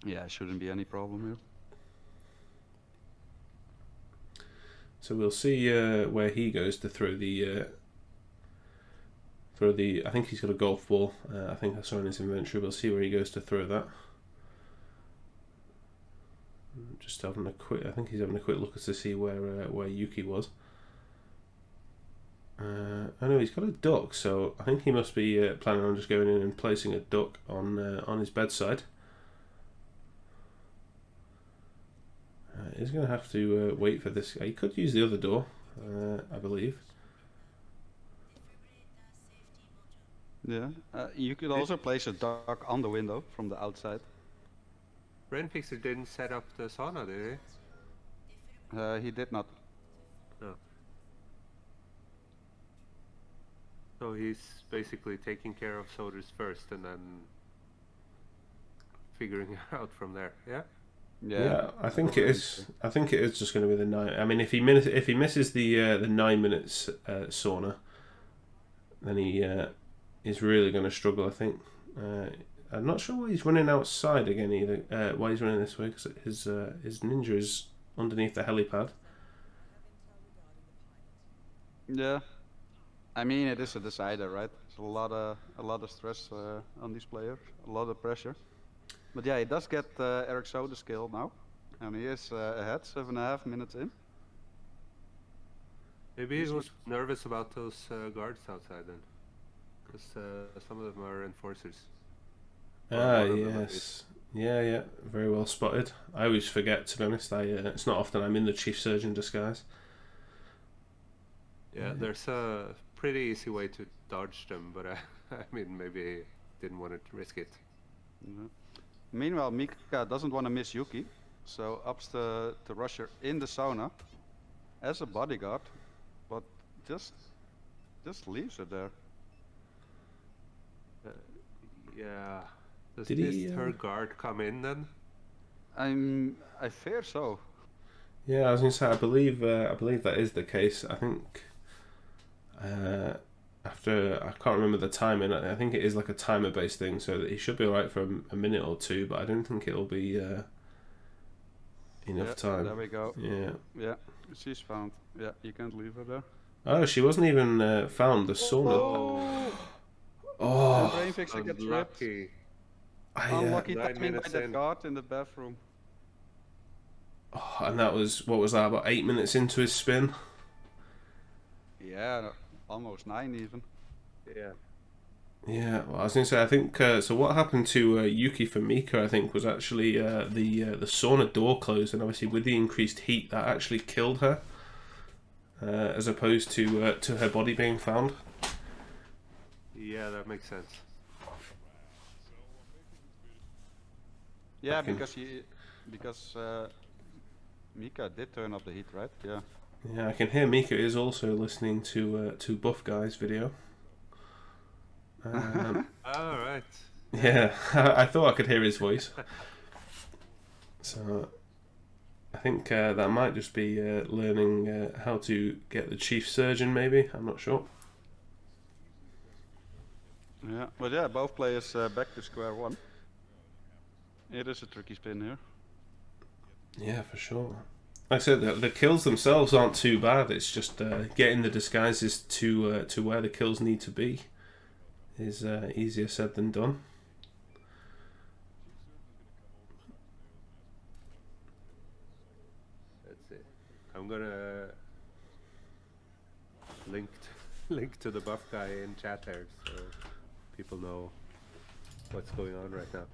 Yeah, shouldn't be any problem here. So we'll see where he goes to throw the. I think he's got a golf ball. I think I saw in his inventory. We'll see where he goes to throw that. Just having a quick. I think he's having a quick look to see where Yuki was. I know he's got a duck, so I think he must be planning on just going in and placing a duck on his bedside. He's going to have to wait for this guy. He could use the other door, I believe. Yeah, you could also place a duck on the window from the outside. Brainfixer didn't set up the sauna, did he? He did not. No. So he's basically taking care of Soders first and then figuring out from there. Yeah. Yeah, I think it is. I think it is just going to be the 9. I mean, if he misses the 9 minutes sauna, then he is really going to struggle. I think. I'm not sure why he's running outside again either. Why he's running this way, because his ninja is underneath the helipad. Yeah, I mean it is a decider, right? It's a lot of stress on these players, a lot of pressure. But yeah, he does get Eric Soder's kill now, and he is ahead, 7.5 minutes in. Maybe he was nervous about those guards outside then, because some of them are enforcers. Yes. Yeah, very well spotted. I always forget, to be honest. It's not often I'm in the chief surgeon disguise. Yeah, there's a pretty easy way to dodge them, but I mean, maybe he didn't want to risk it. Mm-hmm. Meanwhile, Meekah doesn't want to miss Yuki, so ups the rusher in the sauna as a bodyguard, but just leaves her there. Yeah. Does Did this her guard come in then? I fear so. Yeah, I was going to say, I believe that is the case. I think after, I can't remember the timing. I think it is like a timer based thing, so that he should be alright for a minute or two, but I don't think it'll be enough time. There we go. Yeah, she's found. Yeah, you can't leave her there. Oh, she wasn't even found. The sauna. Oh, Brainfixer gets ripped. Unlucky 9 timing by minutes that in. guard in the bathroom. Oh, and that was, what was that, about 8 minutes into his spin? Yeah, almost 9 even. Yeah. Yeah, well, I was going to say, I think, so what happened to Yuki for Meekah, I think, was actually the sauna door closed, and obviously with the increased heat, that actually killed her, as opposed to her body being found. Yeah, that makes sense. Yeah, because Meekah did turn up the heat, right? Yeah. Yeah, I can hear Meekah is also listening to Buff Guy's video. Alright. Yeah, I thought I could hear his voice. So I think that might just be learning how to get the chief surgeon, maybe. I'm not sure. Yeah, but yeah, both players back to square one. It is a tricky spin here. Yeah, for sure. Like I said, the kills themselves aren't too bad. It's just getting the disguises to where the kills need to be is easier said than done. That's it. I'm gonna link to the buff guy in chat there, so people know what's going on right now.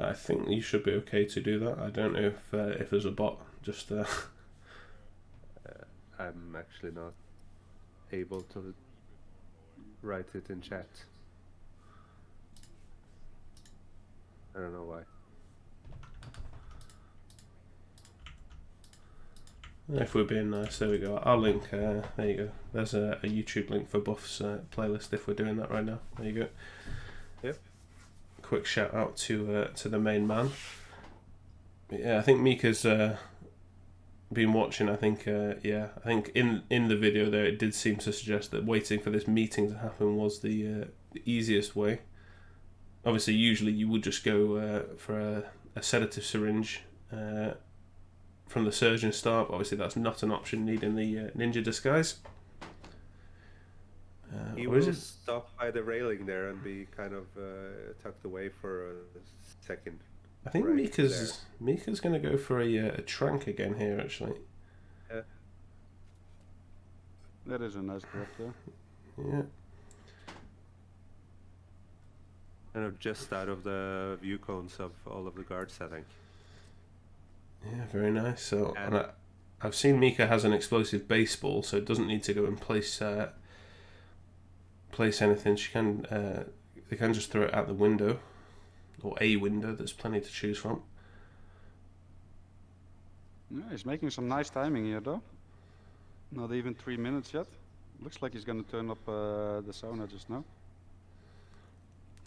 I think you should be okay to do that. I don't know if there's a bot. Just I'm actually not able to write it in chat. I don't know why. If we're being nice, there we go. I'll link, there you go. There's a YouTube link for Buff's playlist if we're doing that right now. There you go. Yep. Quick shout out to the main man. Yeah, I think Meekah's been watching. I think I think in the video there it did seem to suggest that waiting for this meeting to happen was the easiest way. Obviously, usually you would just go for a sedative syringe from the surgeon start. Obviously, that's not an option needing the ninja disguise. He Or is will it? stop by the railing there and be kind of tucked away for a second. I think Right Meekah's going to go for a trank again here, actually. Yeah. That is a nice grab there. Yeah. Kind of just out of the view cones of all of the guards, I think. Yeah, very nice. So, And- I've seen Meekah has an explosive baseball, so it doesn't need to go and place anything. She can they can just throw it out the window, or a window. There's plenty to choose from. Yeah, he's making some nice timing here though. Not even 3 minutes yet. Looks like he's gonna turn up the sauna just now.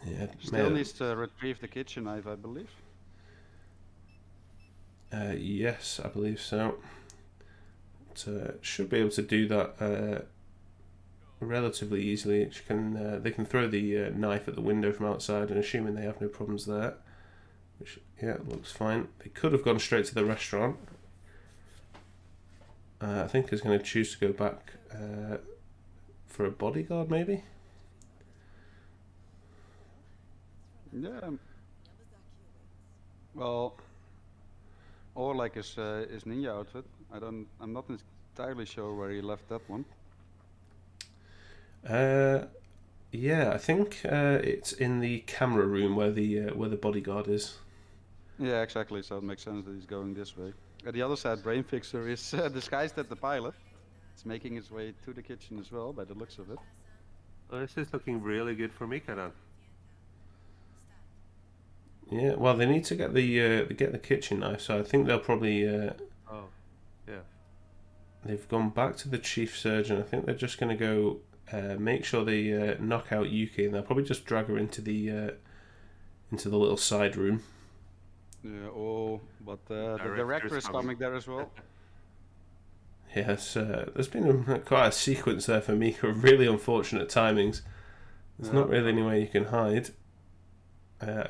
Yeah, Still needs to retrieve the kitchen knife, I believe. Yes, I believe so. Should be able to do that relatively easily. She can. They can throw the knife at the window from outside, and assuming they have no problems there, which looks fine. They could have gone straight to the restaurant. I think he's going to choose to go back for a bodyguard, maybe. Yeah. Well, or like his ninja outfit. I'm not entirely sure where he left that one. Yeah, I think it's in the camera room where the bodyguard is. Yeah, exactly. So it makes sense that he's going this way. At the other side, Brainfixer is disguised as the pilot. It's making its way to the kitchen as well, by the looks of it. Well, this is looking really good for Meekah then. Yeah, well, they need to get the kitchen knife, so I think they'll probably. Oh, yeah. They've gone back to the chief surgeon. I think they're just going to go make sure they knock out Yuki, and they'll probably just drag her into the little side room. Yeah. Oh, but the Director's director is coming. coming there as well. Yes, there's been quite a sequence there for Meekah. Really unfortunate timings. There's not really any way you can hide. I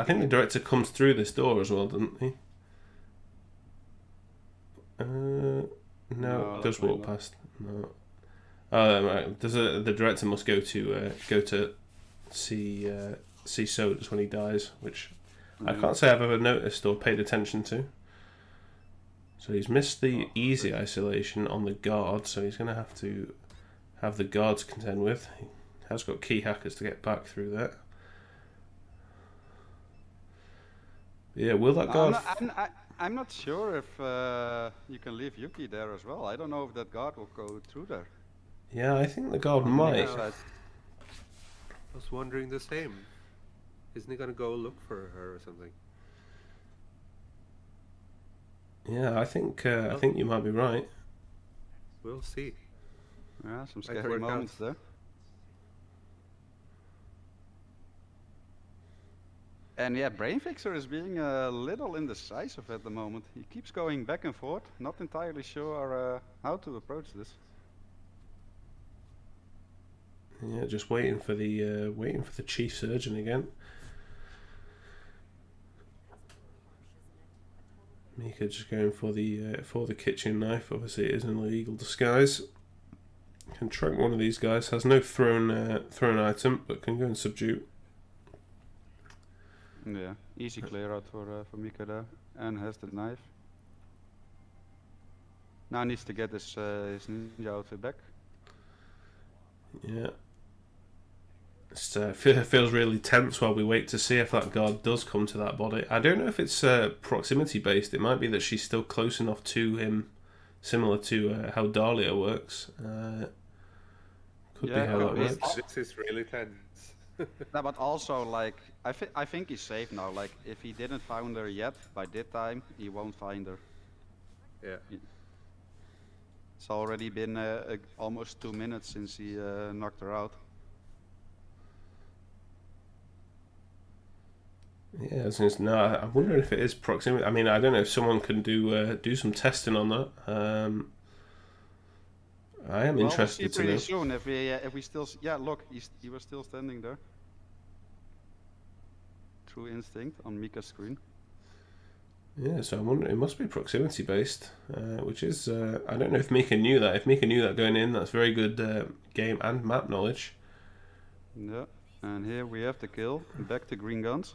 think the director comes through this door as well, doesn't he? No, does walk past. No. Oh, right. The director must go to see Sodas when he dies, which I can't say I've ever noticed or paid attention to. So he's missed the easy isolation on the guard, so he's going to have the guards contend with. He has got key hackers to get back through that. Yeah, will that guard... I'm not sure if you can leave Yuki there as well. I don't know if that guard will go through there. Yeah, I think the guard might. Yeah. I was wondering the same. Isn't he gonna go look for her or something? Yeah, I think you might be right. We'll see. Yeah, some Might scary work out. moments there. And yeah, Brainfixer is being a little indecisive at the moment. He keeps going back and forth, not entirely sure how to approach this. Yeah, just waiting for the chief surgeon again. Meekah just going for the kitchen knife. Obviously, it is an illegal disguise. Can track one of these guys. Has no thrown item, but can go and subdue. Yeah, easy clear out for Meekah there, and has the knife. Now needs to get his ninja outfit back. Yeah. It feels really tense while we wait to see if that guard does come to that body. I don't know if it's proximity based. It might be that she's still close enough to him, similar to how Dahlia works. Could be how that works. This is really tense. No, but also like I think he's safe now. Like if he didn't find her yet by that time, he won't find her. Yeah. It's already been almost 2 minutes since he knocked her out. Yeah, no, I wonder if it is proximity. I mean, I don't know if someone can do some testing on that. I am interested We'll see pretty to soon if we still look, he was still standing there. True instinct on Meekah's screen. Yeah, so I wonder, it must be proximity based, which is, I don't know if Meekah knew that. If Meekah knew that going in, that's very good game and map knowledge. Yeah, and here we have the kill, back to green guns.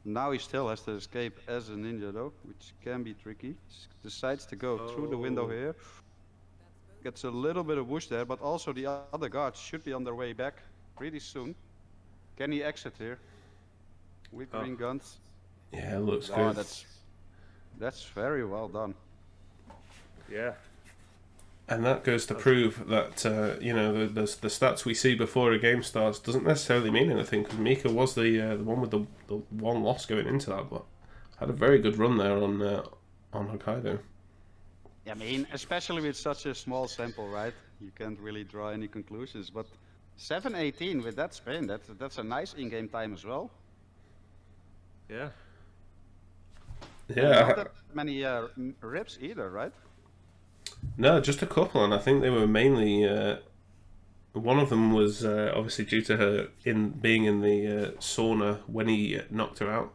Now he still has to escape as a ninja though, which can be tricky. Decides to go through the window here. Gets a little bit of whoosh there, but also the other guards should be on their way back pretty soon. Can he exit here? With green guns. Yeah, it looks Oh, good. that's very well done. Yeah. And that goes to prove that you know the stats we see before a game starts doesn't necessarily mean anything, because Meekah was the one with the one loss going into that, but had a very good run there on Hokkaido. I mean, especially with such a small sample, right? You can't really draw any conclusions. But 7:18 with that spin, that's a nice in-game time as well. Yeah. Yeah. Not that many rips either, right? No, just a couple, and I think they were mainly. One of them was obviously due to her being in the sauna when he knocked her out,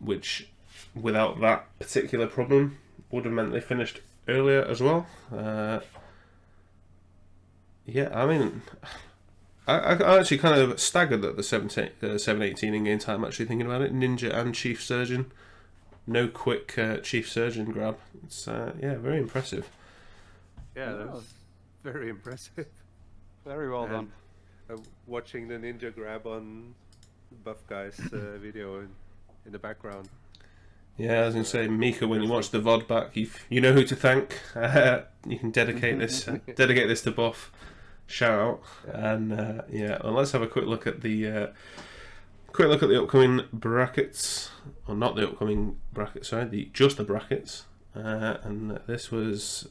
which without that particular problem would have meant they finished earlier as well. Yeah, I mean, I actually kind of staggered at the 7:18 in game time. Actually thinking about it, Ninja and Chief Surgeon. No quick Chief Surgeon grab. It's yeah, very impressive. Yeah, that was very impressive. Very well done. Watching the ninja grab on Buff Guy's video in the background. Yeah, I was going to say, Meekah, when you watch the VOD back, you know who to thank. You can dedicate this to Buff. Shout out. And yeah, well, let's have a quick look at the upcoming brackets, or not the upcoming brackets, sorry, just the brackets. And this was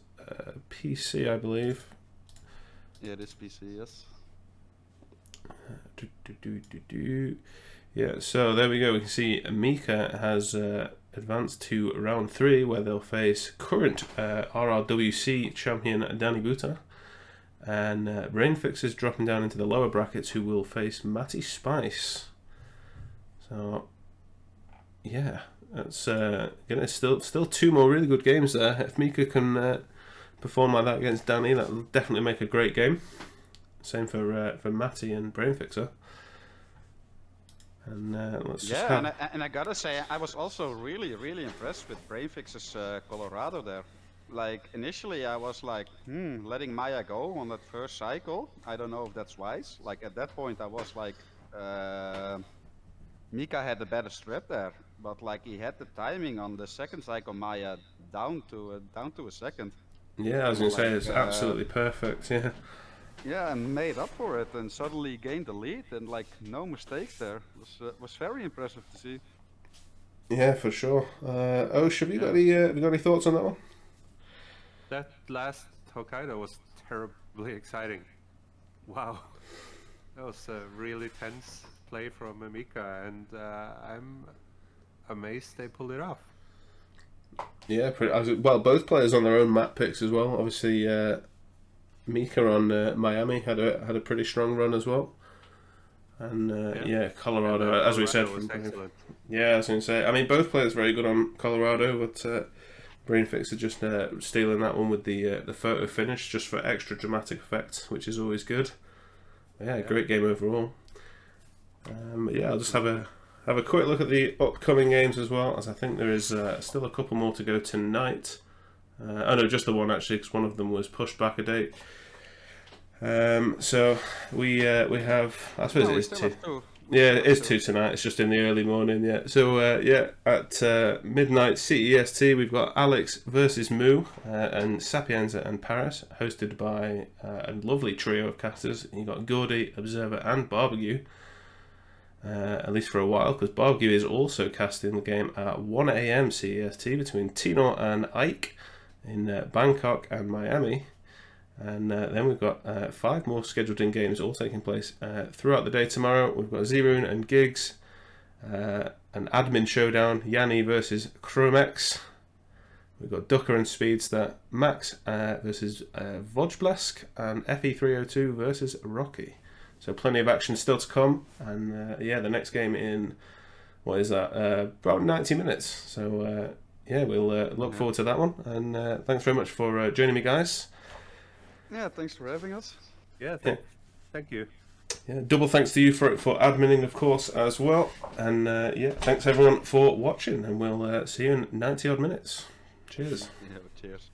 PC, I believe. Yeah, this PC, yes. Yeah, so there we go. We can see Meekah has advanced to round 3, where they'll face current RRWC champion Danny Buta, and Brainfixer is dropping down into the lower brackets, who will face Matty Spice. So yeah, that's gonna still 2 more really good games there. If Meekah can perform like that against Danny, that'll definitely make a great game. Same for Matty and Brainfixer. And let's just and I gotta say, I was also really impressed with Brainfixer's Colorado there. Like initially I was like, letting Maya go on that first cycle, I don't know if that's wise. Like at that point I was like, Meekah had a better strat there, but like he had the timing on the second cycle Maya down to a second. Yeah, I was gonna say it's absolutely perfect. Yeah. Yeah, and made up for it, and suddenly gained the lead, and like no mistakes there. Was very impressive to see. Yeah, for sure. Have you got any thoughts on that one? That last Hokkaido was terribly exciting. Wow, that was a really tense play from Meekah, and I'm amazed they pulled it off. Yeah, well, both players on their own map picks as well. Obviously, Meekah on Miami had a pretty strong run as well, and yeah, Colorado, as we said, yeah, I was going to say. I mean, both players very good on Colorado, but Brainfixer just stealing that one with the photo finish just for extra dramatic effect, which is always good. But yeah, great game overall. But yeah, I'll just have a quick look at the upcoming games as well, as I think there is still a couple more to go tonight. Oh no, just the one actually, because one of them was pushed back a date. So we have, I suppose it is two. Yeah, it is 2 tonight. It's just in the early morning. Yeah. So at midnight CEST, we've got Alex versus Moo and Sapienza and Paris, hosted by a lovely trio of casters. You got Gordy, Observer, and Barbecue. At least for a while, because Barbecue is also casting the game at 1 a.m. CEST between Tino and Ike in Bangkok and Miami. And then we've got 5 more scheduled in games all taking place throughout the day tomorrow. We've got Zeroon and Gigs, an admin showdown, Yanni versus Chromex. We've got Ducker and Speedster, Max versus Vojblesk, and FE302 versus Rocky. So plenty of action still to come. And the next game in, what is that, about 90 minutes. So we'll look forward to that one. And thanks very much for joining me, guys. Yeah, thanks for having us. Yeah, thank you. Yeah, double thanks to you for adminning, of course, as well. And thanks everyone for watching, and we'll see you in 90 odd minutes. Cheers. Yeah, cheers.